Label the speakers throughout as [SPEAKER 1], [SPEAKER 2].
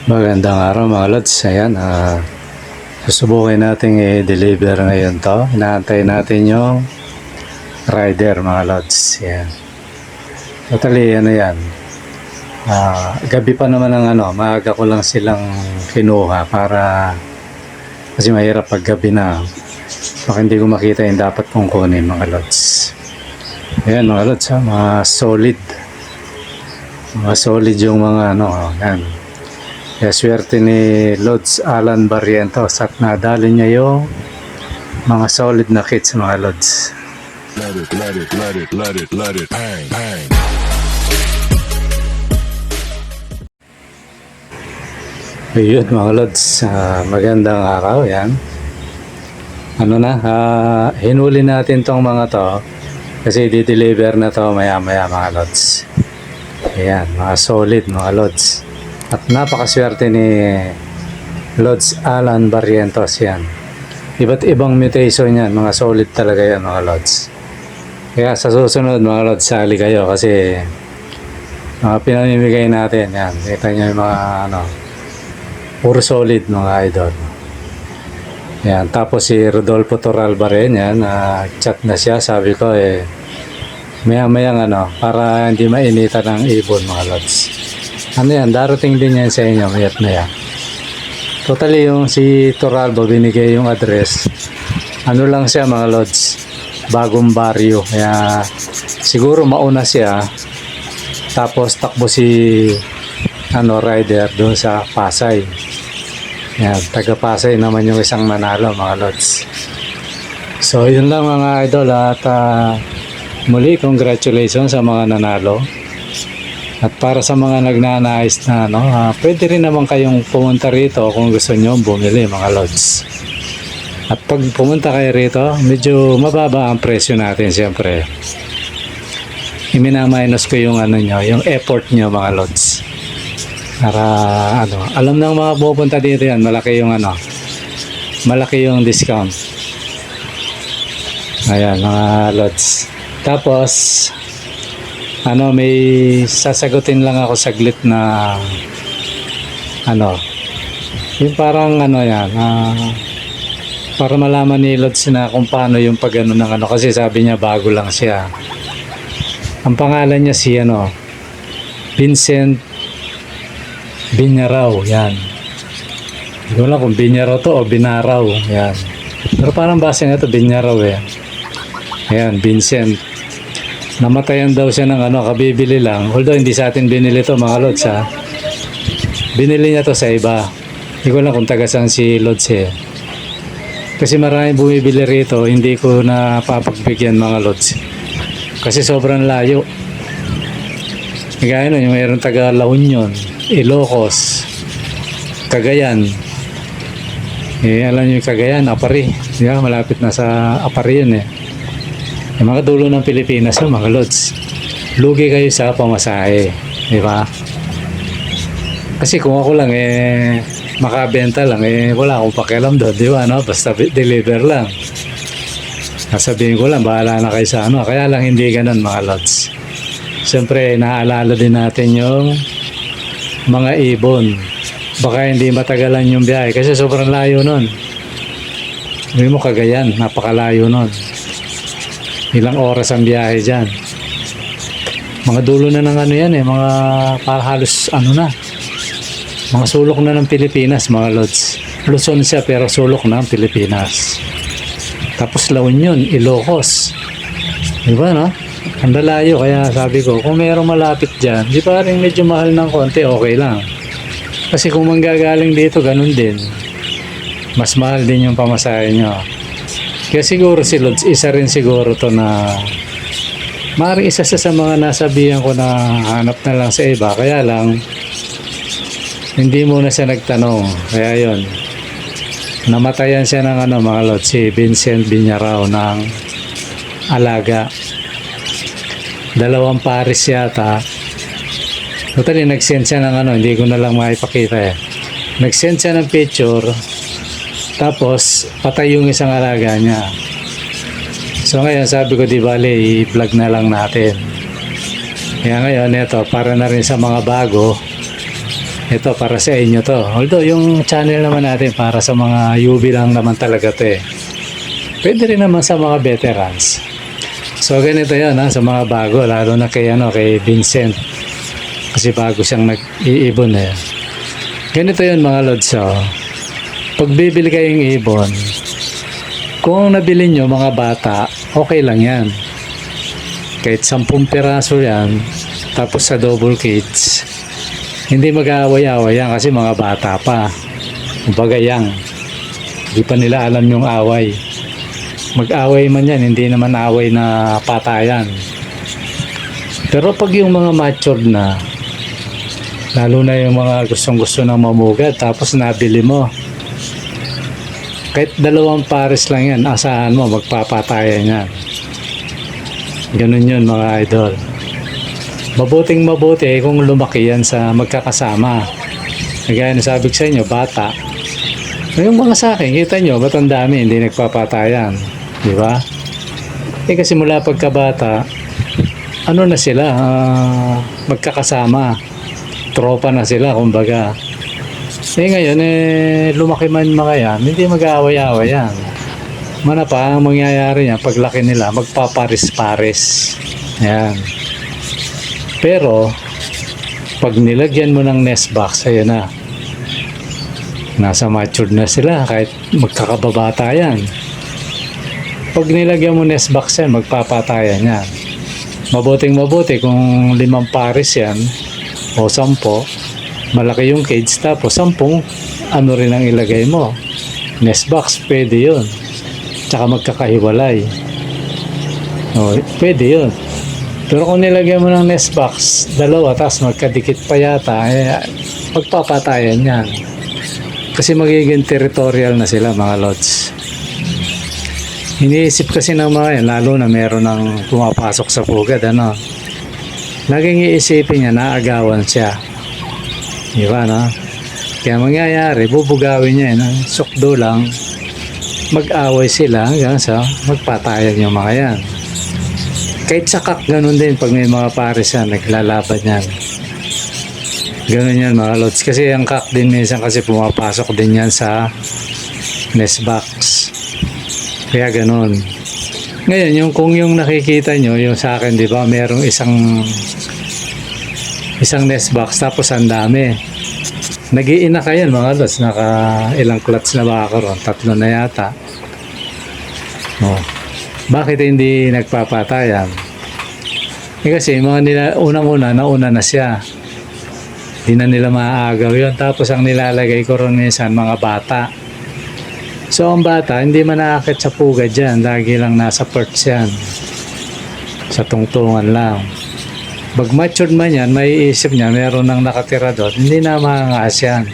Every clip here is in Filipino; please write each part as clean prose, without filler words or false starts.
[SPEAKER 1] Magandang araw mga lods. Ayan, susubukin natin i-deliver ngayon to. Inaantay natin yung rider mga lods. Ayan. Totally, ano yan. Gabi pa naman ang maaga ko lang silang kinuha para kasi mahirap pag gabi na. Baka hindi ko makita yung dapat kong kunin mga lods. Ayan mga lods, mga solid. Mga solid yung mga yan. Kaya swerte ni Lods Alan Barrientos at nadali niya yung mga solid na kits mga Lods.
[SPEAKER 2] Let it, bang, bang.
[SPEAKER 1] Ayun mga Lods, magandang araw yan. Hinuli natin tong mga to kasi di-deliver na to maya maya mga Lods. Ayan, mga solid mga Lods. At napakaswerte ni Lods Alan Barrientos yan. Iba't ibang mutation yan, mga solid talaga yan mga Lods. Kaya sa susunod mga Lods, sali kayo kasi mga pinamimigay natin yan. Kita nyo yung mga puro solid mga idol. Yan, tapos si Rodolfo Torralba rin yan, chat na siya, sabi ko maya-maya para hindi mainitan ng ibon mga Lods. Yan, darating din yan sa inyo, mayat maya. Totally yung si Torralba binigay yung address. Lang siya mga Lods, bagong baryo. Kaya siguro mauna siya. Tapos takbo si rider doon sa Pasay. Yan, taga Pasay naman yung isang manalo mga Lods. So yun lang mga idol at muli congratulations sa mga nanalo. At para sa mga nagnanais na pwede rin naman kayong pumunta rito kung gusto nyo bumili mga Lods. At pag pumunta kayo rito, medyo mababa ang presyo natin siyempre. Iminaminos ko yung yung effort nyo mga Lods. Para alam ng mga pupunta dito yan, malaki yung malaki yung discount. Ayan mga Lods. Tapos may sasagutin lang ako saglit na yung parang yan para malaman ni Lods na kung paano yung pag ng kasi sabi niya bago lang siya. Ang pangalan niya si Vincent Binyaraw, yan. Hindi ko lang kung Binyaraw to o Binaraw, yan. Pero parang base nga to Binyaraw Ayan, Vincent. Namatayan daw siya ng kabibili lang. Although hindi sa atin binili to mga Lods Binili niya to sa iba. Hindi ko lang kung taga saan si Lods Kasi maraming bumibili rito, hindi ko na papagbigyan mga Lods. Kasi sobrang layo. Kaya yung mayroong taga La Union, Ilocos, Cagayan. Alam niyo yung Cagayan, Apari. Yeah, malapit na sa Apari yun Yung mga dulo ng Pilipinas mga Lods. Lugi kayo sa pamasahe, di ba? Kasi kung ako lang makabenta lang wala akong pakialam doon, di ba basta deliver lang. Sasabihin ko lang bahala na kayo sa kaya lang hindi ganoon mga Lods. Siyempre naalala din natin yung mga ibon. Baka hindi matagalan yung biyahe kasi sobrang layo nun. Hindi mo Cagayan, napakalayo nun. Ilang oras ang biyahe dyan. Mga dulo na ng mga halos mga sulok na ng Pilipinas mga Lods. Luzon siya pero sulok na ng Pilipinas. Tapos La Union, Ilocos. Diba ang lalayo kaya sabi ko kung mayroong malapit dyan, di pa rin medyo mahal ng konti, okay lang. Kasi kung manggagaling dito ganun din, mas mahal din yung pamasahe nyo. Kaya siguro si Lods, isa rin siguro to na maaaring isa sa mga nasabihan ko na hanap na lang sa iba. Kaya lang, hindi muna siya nagtanong. Kaya yon namatayan siya ng mga Lods, si Vincent Binyaraw ng alaga. 2 pares yata. Totally, nag-send siya ng hindi ko na lang maipakita Nag-send siya ng picture. Tapos, patay yung isang alaga niya. So ngayon, sabi ko, di bale, i-vlog na lang natin. Kaya ngayon, ito, para na rin sa mga bago, Ito para sa inyo to. Although yung channel naman natin para sa mga UV lang naman talaga to eh. Pwede rin naman sa mga veterans. So ganito yan sa mga bago, lalo na kay Vincent. Kasi bago siyang nag-iibon eh. Ganito yun mga lods. Pag bibili kayong ibon, kung nabili nyo mga bata, okay lang yan. Kahit 10 piraso yan, tapos sa double cage, hindi mag-aaway-aaway yan kasi mga bata pa. Kumbaga yang, hindi pa nila alam yung away. Mag-away man yan, hindi naman away na patayan. Pero pag yung mga matured na, lalo na yung mga gustong-gusto ng mamugad, tapos nabili mo, kahit 2 pares lang yan, asahan mo, magpapatayan yan. Ganun yun mga idol. Mabuting mabuti kung lumaki yan sa magkakasama. Kaya nasabi ko sa inyo, bata. Yung mga sa akin, kita nyo, ba't ang dami, hindi nagpapatayan. Di ba? Kasi mula pagkabata, ano na sila, magkakasama. Tropa na sila, kumbaga. Ngayon, lumaki man mga yan, hindi mag-aaway-aaway yan. Mana pa, ang mangyayari niya, paglaki nila, magpaparis-paris. Yan. Pero, pag nilagyan mo ng nest box, ayun na. Nasa matured na sila, kahit magkakababata yan. Pag nilagyan mo nest box yan, magpapatayan yan. Mabuting mabuti kung 5 pares yan, o 10, malaki yung cage, tapos 10, ano rin ang ilagay mo. Nest box, pwede yun. Tsaka magkakahiwalay. O, pwede yun. Pero kung nilagyan mo ng nest box, 2, tapos magkadikit pa yata, magpapatayan yan. Kasi magiging territorial na sila mga lods. Iniisip kasi ng mga yan, lalo na meron ng pumapasok sa pugad, laging iisipin niya, naagawan siya. Di ba, no? Kaya mangyayari, bubugawin niya, sukdo lang, mag-away sila hanggang sa magpatayan yung mga yan. Kahit sa kak, ganun din pag may mga pares yan, naglalaban yan. Ganun yan mga lods. Kasi ang kak din minsan kasi pumapasok din yan sa nest box. Kaya ganun. Ngayon, kung yung nakikita nyo, yung sa akin, di ba, merong isang nest box, tapos ang dami. Nag-iina kayo mga lods, naka ilang clutch na ba ako ron? 3 na yata. Bakit hindi nagpapatayan? Kasi mga unang-una, nauna na siya. Hindi na nila maaagaw yun. Tapos ang nilalagay ko ron minsan, mga bata. So ang bata, hindi man nakakit sa pugad dyan. Lagi lang nasa perch yan. Sa tungtungan lang. Pag matured man yan, may isip niya, meron nang nakatira doon. Hindi na maangas yan.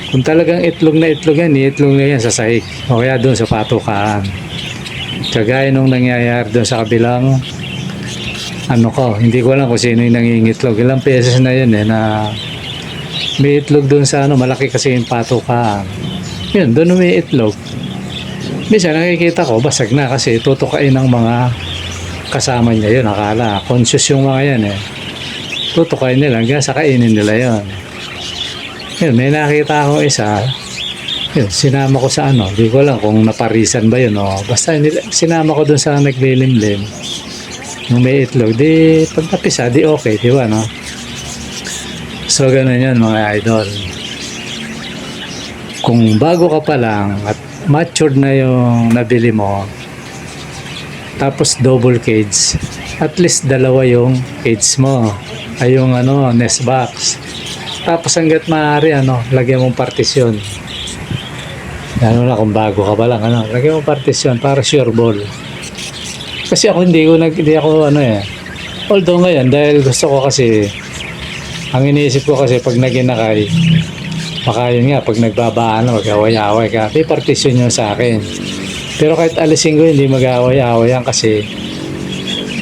[SPEAKER 1] Kung talagang itlog na itlog na yan sa sahig. O kaya doon sa patukaan. Kagaya nung nangyayari doon sa kabilang hindi ko alam kung sino yung nangingitlog. Ilang pesos na yun na may itlog doon sa malaki kasi yung patukaan. Yun, doon may itlog. Minsan nakikita ko, basag na kasi tutukain ng mga kasama niya yun. Akala, conscious yung mga yan tutukain nila hanggang sa kainin nila yun. Yun, may nakita akong isa. Yun, sinama ko sa di ko alam kung naparisan ba yun basta sinama ko dun sa naglilimlim nung may itlog, di pag napisa, di okay, di ba so ganun yan mga idol. Kung bago ka pa lang at matured na yung nabili mo, tapos double cage, at least 2 yung cage mo ay yung nest box, tapos hanggat maaari lagyan mong partisyon. Lalo na kung bago ka pa lang, lagyan mo partisyon para sure ball. Kasi ako hindi ako Although ngayon, dahil gusto ko kasi, ang iniisip ko kasi pag naginakay, baka yun nga, pag nagbabaan na, mag-away-away ka, may partisyon yun sa akin. Pero kahit alisin ko, hindi mag-away-away yan kasi,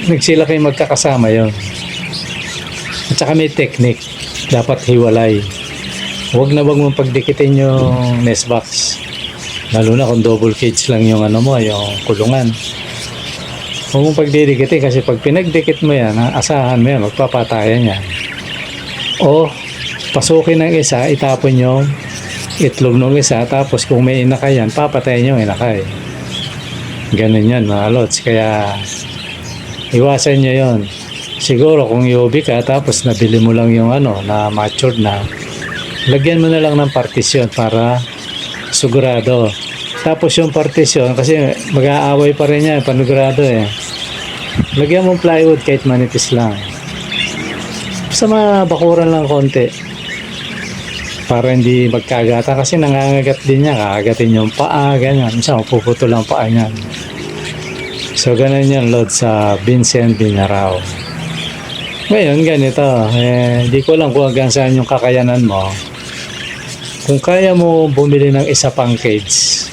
[SPEAKER 1] nagsila kayo magkakasama yun. At saka may technique, dapat hiwalay. Huwag mong pagdikitin yung nest box. Lalo na kung double cage lang yung yung kulungan. Huwag mong pagdidikitin kasi pag pinagdikit mo yan, asahan mo yan, magpapatayan yan. O pasukin ng isa, itapon yung itlog ng isa, tapos kung may inakay yan, papatayin yung inakay. Ganun yan mga lods. Kaya iwasan nyo yon. Siguro kung UV ka, tapos nabili mo lang yung na matured na, lagyan mo na lang ng partisyon para sigurado. Tapos yung partisyon, kasi mag-aaway pa rin yan, panigurado lagyan mo plywood kahit manipis lang. Basta mabakuran lang konti para hindi magkagata, kasi nangangagat din niya, kakagatin yung paa, ganyan. Minsan mapuputol ang paa niyan. So ganun yan load sa Vincent Biñarao. Ngayon ganito, hindi ko lang kung hanggang saan yung kakayanan mo. Kung kaya mo bumili ng isa pang cage,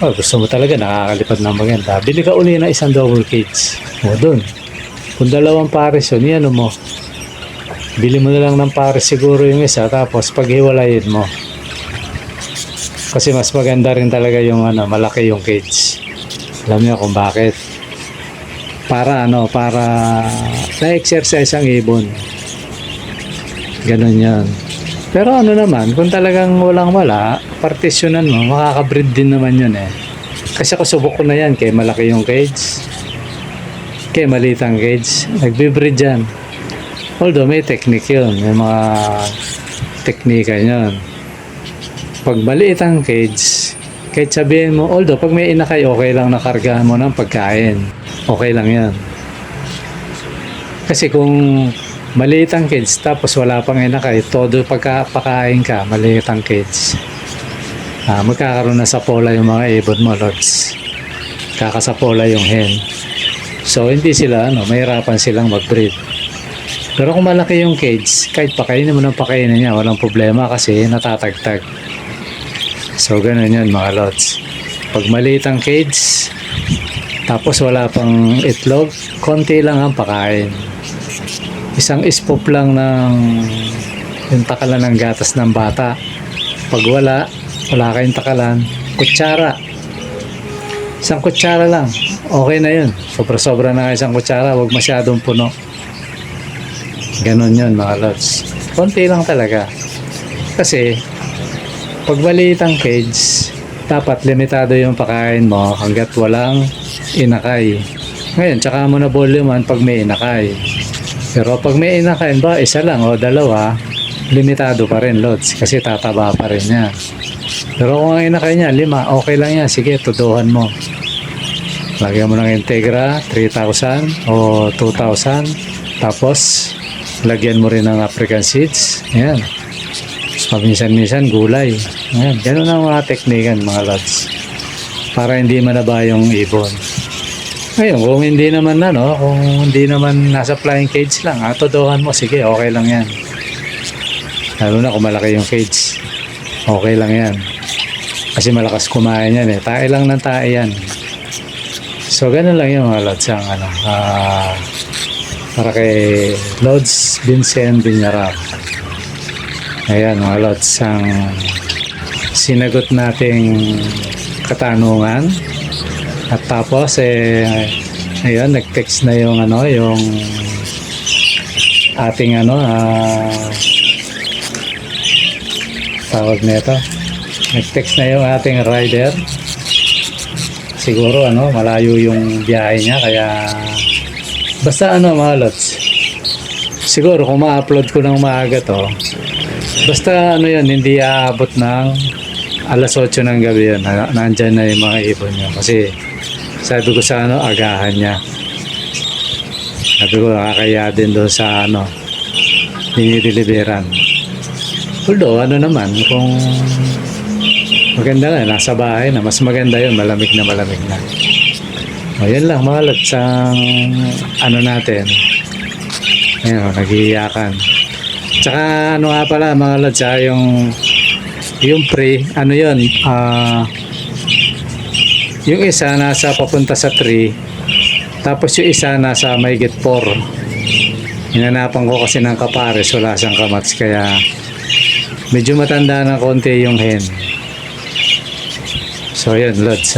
[SPEAKER 1] gusto mo talaga nakakalipad ng maganda, bili ka uli ng isang double cage. Dun, kung dalawang pares yun, yan mo, bili mo na lang ng pares siguro yung isa, tapos paghiwalayin mo, kasi mas maganda rin talaga yung malaki yung cage. Alam niyo kung bakit? Para para na-exercise ang ibon. Ganun yan. Pero naman, kung talagang walang-wala, partisyonan mo, makaka-breed din naman yun Kasi ako subok ko na yan, kay malaki yung cage, kay maliit ang cage, nagbe-breed yan. Although may technique yun, may mga teknika yun. Pag maliit ang cage, kahit sabihin mo, although pag may inakay, okay lang nakargahan mo ng pagkain. Okay lang yan. Kasi kung maliit ang cage tapos wala pang inakay, todo pagkapakain ka, maliit ang cage, magkakaroon na sapola yung mga ibon mo, lods. Kakasapola yung hen. So hindi sila, mahirapan silang mag-breed. Pero kung malaki yung cage, kahit pakainin mo ng pakainin niya, walang problema kasi natatagtag. So ganun yan mga lods. Pag maliit ang cage, tapos wala pang itlog, konti lang ang pakain. Isang ispop lang ng yung takalan ng gatas ng bata. Pag wala kayong takalan, kutsara. Isang kutsara lang, okay na yun. Sobra-sobra na isang kutsara, huwag masyadong puno. Ganon yun mga lods. Konti lang talaga. Kasi pag maliit ang cage, dapat limitado yung pakain mo hanggat walang inakay. Ngayon, tsaka mo na volume pag may inakay. Pero pag may inakay ba, isa lang o dalawa, limitado pa rin lods kasi tataba pa rin niya. Pero kung ang inakay niya 5, okay lang yan. Sige, tuduhan mo. Lagyan mo ng Integra 3,000 o 2,000. Tapos lagyan mo rin ng African seeds. Ayan. Paminsan-minsan gulay. Ayan. Ganun ang mga teknikan mga lods, para hindi manaba yung ibon. Ngayon, kung hindi naman kung hindi naman nasa flying cage lang, tuduhan mo, sige, okay lang yan. Lalo na kung malaki yung cage, okay lang yan. Kasi malakas kumain yan tae lang ng tae yan. So, ganun lang yung mga lods ang para kay Lods Vincent Biñarao. Ayan mga lods, ang sinagot nating katanungan. At tapos ayun, nag-text na yung yung ating tawag nito. Nag-text na yung ating rider. Siguro malayo yung biyahe niya, kaya basta mga lods. Siguro kung ma-upload ko ng maaga to, basta yun, hindi aabot ng alas 8 ng gabi yun. Nandyan na yung mga ibon niya. Kasi sabi ko sa agahan niya. Sabi ko nakakaya din doon sa dinideliveran. Although naman, kung maganda nga, nasa bahay na, mas maganda yun, malamig na. O yan lang mga lods, ang natin. Ayun, nag-iiyakan. Tsaka nga pala mga lods, yung pre, yun, yung isa nasa papunta sa 3, tapos yung isa nasa mahigit 4. Hinanapan ko kasi ng kapares, wala siyang kamats, kaya medyo matanda na konti yung hen. So yun lods,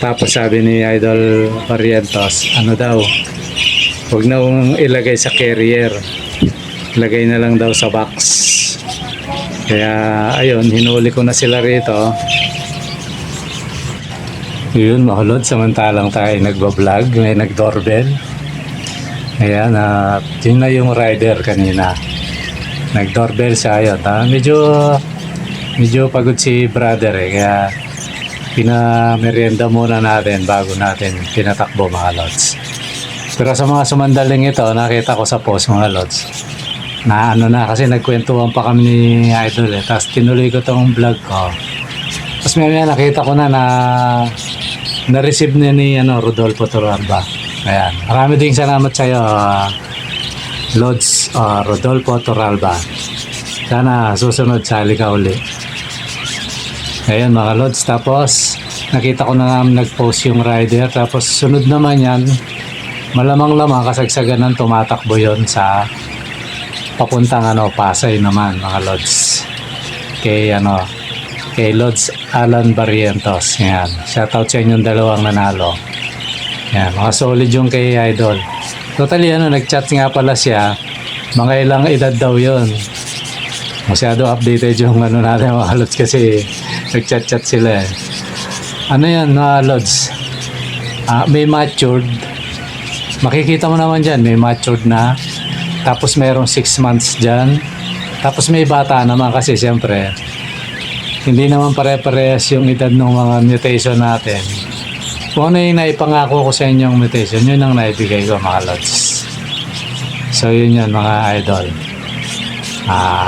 [SPEAKER 1] tapos sabi ni Idol Barrientos, daw, huwag na ilagay sa carrier. lagay na lang daw sa box. Kaya ayun, hinuli ko na sila rito. Yun mga lods, samantalang tayo nagbablog, may nag-doorbell. Ayan, yun na yung rider kanina. Nag-doorbell siya, ayun. Medyo pagod si brother kaya pinamerienda muna natin bago natin pinatakbo mga lods. Pero sa mga sumandaling ito, nakita ko sa post mga lods, na ano na, kasi nagkwentuhan pa kami ni Idol tapos tinuloy ko tong vlog ko. Tapos may nakita ko na na-receive na ni Rodolfo Torralba. Ayan, marami ding salamat sa iyo, Lods Rodolfo Torralba. Sana susunod sali ka uli. Ayun mga lods, tapos nakita ko na nag-post yung rider, tapos sunod naman yan, malamang kasagsagan ng tumatakbo yon sa papuntang Pasay naman mga lods, kay Lods Alan Barrientos. Yan, shoutout sa inyong dalawang nanalo. Yan, mga solid yung kay Idol. Totally nag-chat nga pala siya, mga ilang edad daw yon. Masyado updated yung natin mga lods, kasi nag-chat sila Ano yan mga lods, may matured, makikita mo naman dyan, may matured na, tapos mayroong 6 months dyan, tapos may bata naman, kasi siyempre hindi naman pare-parehas yung edad ng mga mutation natin. Kung ano yung naipangako ko sa inyong mutation, yun ang naibigay ko mga lods. So yun mga idol.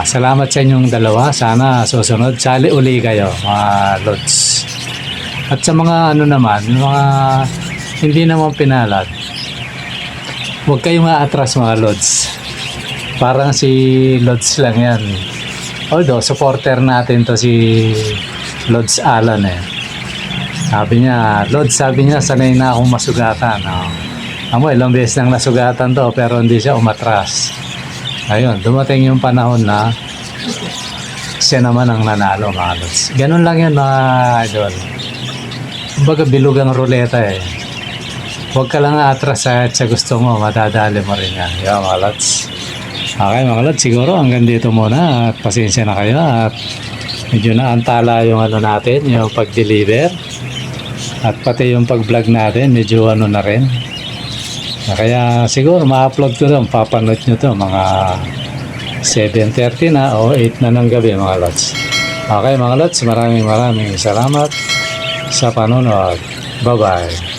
[SPEAKER 1] Salamat sa inyong dalawa. Sana susunod sali uli kayo mga lods. At sa mga naman, mga hindi naman pinalad, huwag kayong atras mga lods. Parang si Lods lang yan. Although supporter natin to si Lods Alan Sabi niya sanay na akong masugatan. Ilang beses nang nasugatan to pero hindi siya umatras. Ayun, dumating yung panahon na siya naman ang nanalo mga lods. Ganun lang yun mga idol. Kumbaga bilog ang ruleta Huwag ka lang atras sa gusto mo, madadali mo rin yan. Yan mga lods. Okay mga lods, siguro hanggang dito muna at pasensya na kayo at medyo naantala yung natin, yung pag-deliver at pati yung pag-vlog natin, medyo na rin. Kaya siguro ma-upload ko doon, papanood nyo to mga 7:30 na o 8 na ng gabi mga lods. Okay mga lods, maraming salamat sa panonood. Bye bye.